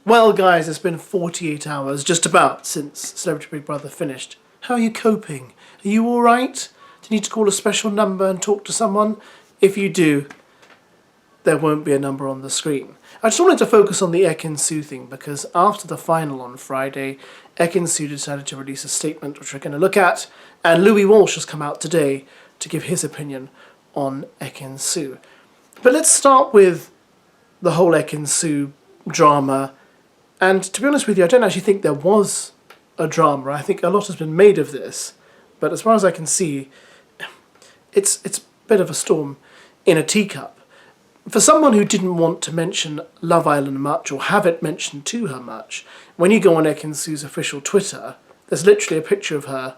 Well guys, it's been 48 hours, just about, since Celebrity Big Brother finished. How are you coping? Are you alright? Do you need to call a special number and talk to someone? If you do, there won't be a number on the screen. I just wanted to focus on the EKIN Sue thing because after the final on Friday, EKIN Sue decided to release a statement which we're going to look at, and Louis Walsh has come out today to give his opinion on EKIN Sue. But let's start with the whole EKIN Sue drama. And to be honest with you, I don't actually think there was a drama. I think a lot has been made of this. But as far as I can see, it's a bit of a storm in a teacup. For someone who didn't want to mention Love Island much or have it mentioned to her much, when you go on EKIN Sue's official Twitter, there's literally a picture of her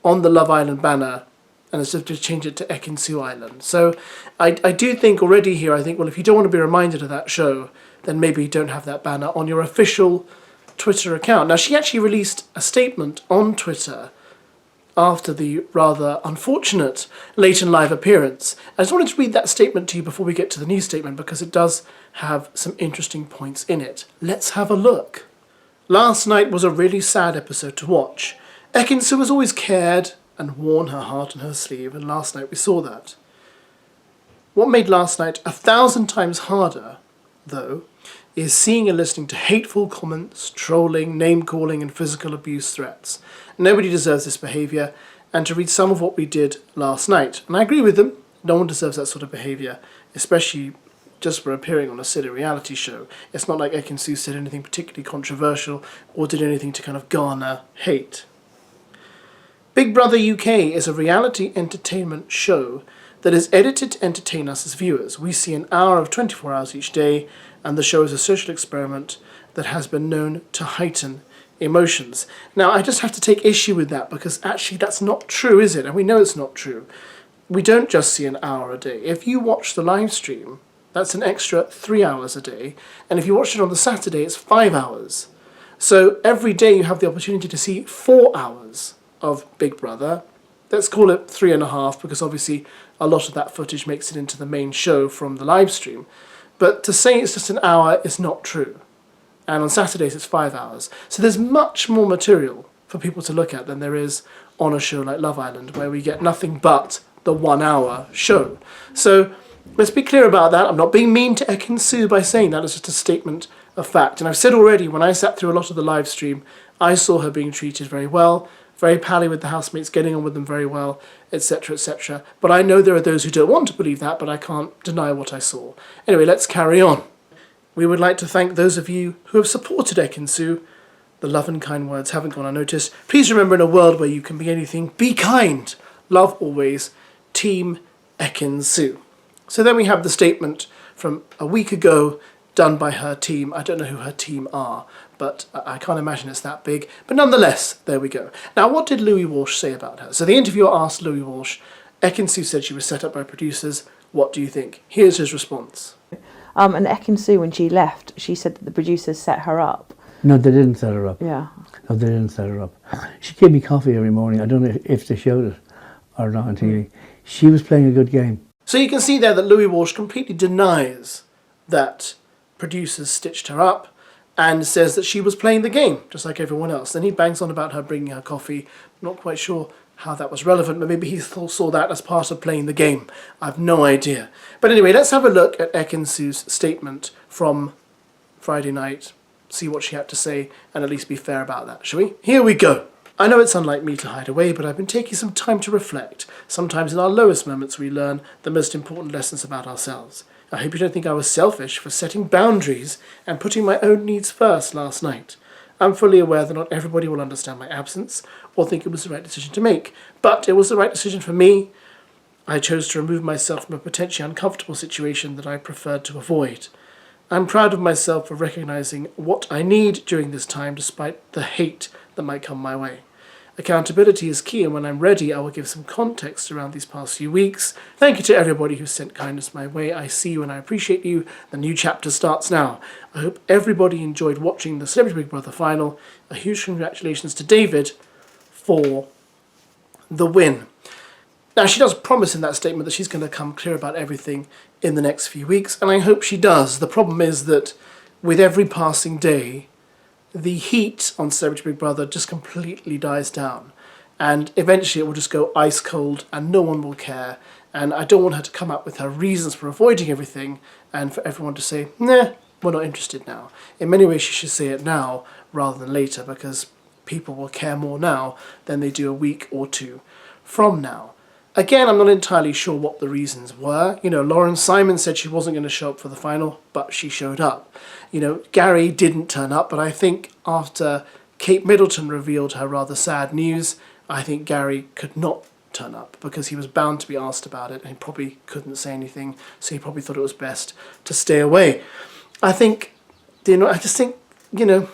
on the Love Island banner, and it's just to change it to EKIN Sue Island. So I do think already here, I think, well, if you don't want to be reminded of that show, then maybe you don't have that banner on your official Twitter account. Now, she actually released a statement on Twitter after the rather unfortunate Late and Live appearance. I just wanted to read that statement to you before we get to the news statement because it does have some interesting points in it. Let's have a look. Last night was a really sad episode to watch. EKIN Sue has always cared and worn her heart on her sleeve, and last night we saw that. What made last night 1,000 times harder, though, is seeing and listening to hateful comments, trolling, name-calling and physical abuse threats. Nobody deserves this behaviour, and to read some of what we did last night. And I agree with them, no one deserves that sort of behaviour, especially just for appearing on a silly reality show. It's not like EKIN Sue said anything particularly controversial or did anything to kind of garner hate. Big Brother UK is a reality entertainment show that is edited to entertain us as viewers. We see an hour of 24 hours each day, and the show is a social experiment that has been known to heighten emotions. Now, I just have to take issue with that because actually that's not true, is it? And we know it's not true. We don't just see an hour a day. If you watch the live stream, that's an extra 3 hours a day, and if you watch it on the Saturday, it's 5 hours. So every day you have the opportunity to see 4 hours of Big Brother. Let's call it 3.5 because obviously a lot of that footage makes it into the main show from the live stream. But to say it's just an hour is not true. And on Saturdays it's 5 hours. So there's much more material for people to look at than there is on a show like Love Island, where we get nothing but the 1 hour show. So let's be clear about that. I'm not being mean to EKIN Sue by saying that. It's just a statement of fact. And I've said already, when I sat through a lot of the live stream, I saw her being treated very well, very pally with the housemates, getting on with them very well, etc., etc. But I know there are those who don't want to believe that, but I can't deny what I saw. Anyway, let's carry on. We would like to thank those of you who have supported EKIN Sue. The love and kind words haven't gone unnoticed. Please remember, in a world where you can be anything, be kind. Love always. Team EKIN Sue. So then we have the statement from a week ago done by her team. I don't know who her team are, but I can't imagine it's that big. But nonetheless, there we go. Now, what did Louis Walsh say about her? So the interviewer asked Louis Walsh, EKIN Sue said she was set up by producers. What do you think? Here's his response. And EKIN Sue, when she left, she said that the producers set her up. No, they didn't set her up. Yeah. No, they didn't set her up. She gave me coffee every morning. I don't know if they showed it or not on TV. She was playing a good game. So you can see there that Louis Walsh completely denies that producers stitched her up and says that she was playing the game, just like everyone else. Then he bangs on about her bringing her coffee. Not quite sure how that was relevant, but maybe he saw that as part of playing the game. I've no idea. But anyway, let's have a look at EKIN Sue's statement from Friday night, see what she had to say, and at least be fair about that, shall we? Here we go. I know it's unlike me to hide away, but I've been taking some time to reflect. Sometimes in our lowest moments we learn the most important lessons about ourselves. I hope you don't think I was selfish for setting boundaries and putting my own needs first last night. I'm fully aware that not everybody will understand my absence or think it was the right decision to make, but it was the right decision for me. I chose to remove myself from a potentially uncomfortable situation that I preferred to avoid. I'm proud of myself for recognizing what I need during this time despite the hate that might come my way. Accountability is key, and when I'm ready, I will give some context around these past few weeks. Thank you to everybody who sent kindness my way. I see you and I appreciate you. The new chapter starts now. I hope everybody enjoyed watching the Celebrity Big Brother final. A huge congratulations to David for the win. Now, she does promise in that statement that she's going to come clear about everything in the next few weeks, and I hope she does. The problem is that with every passing day, the heat on Celebrity Big Brother just completely dies down. And eventually it will just go ice cold and no one will care. And I don't want her to come up with her reasons for avoiding everything and for everyone to say, nah, we're not interested now. In many ways she should say it now rather than later, because people will care more now than they do a week or two from now. Again, I'm not entirely sure what the reasons were. You know, Lauren Simon said she wasn't going to show up for the final, but she showed up. You know, Gary didn't turn up, but I think after Kate Middleton revealed her rather sad news, I think Gary could not turn up because he was bound to be asked about it and he probably couldn't say anything, so he probably thought it was best to stay away. I just think, you know,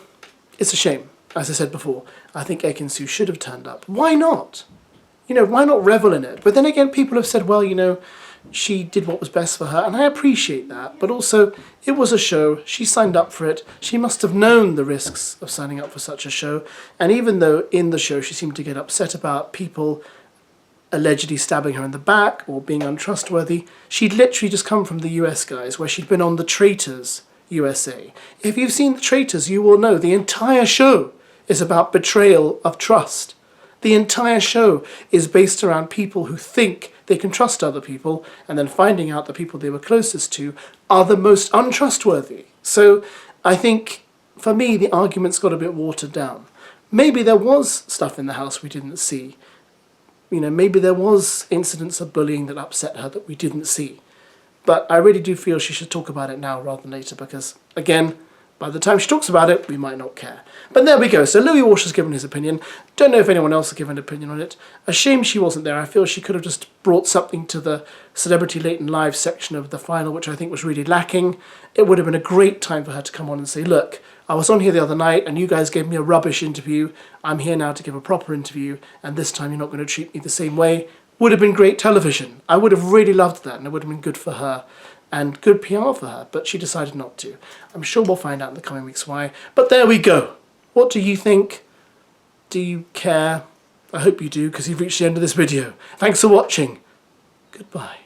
it's a shame. As I said before, I think EKIN should have turned up. Why not? You know, why not revel in it? But then again, people have said, well, you know, she did what was best for her, and I appreciate that. But also, it was a show. She signed up for it. She must have known the risks of signing up for such a show. And even though in the show she seemed to get upset about people allegedly stabbing her in the back or being untrustworthy, she'd literally just come from the US, guys, where she'd been on The Traitors USA. If you've seen The Traitors, you will know the entire show is about betrayal of trust. The entire show is based around people who think they can trust other people and then finding out the people they were closest to are the most untrustworthy. So I think, for me, the argument's got a bit watered down. Maybe there was stuff in the house we didn't see. You know, maybe there was incidents of bullying that upset her that we didn't see. But I really do feel she should talk about it now rather than later because, again, by the time she talks about it, we might not care. But there we go. So Louis Walsh has given his opinion. Don't know if anyone else has given an opinion on it. A shame she wasn't there. I feel she could have just brought something to the Celebrity Late and Live section of the final, which I think was really lacking. It would have been a great time for her to come on and say, look, I was on here the other night and you guys gave me a rubbish interview. I'm here now to give a proper interview, and this time you're not going to treat me the same way. Would have been great television. I would have really loved that, and it would have been good for her. And good PR for her, but she decided not to. I'm sure we'll find out in the coming weeks why. But there we go. What do you think? Do you care? I hope you do, because you've reached the end of this video. Thanks for watching. Goodbye.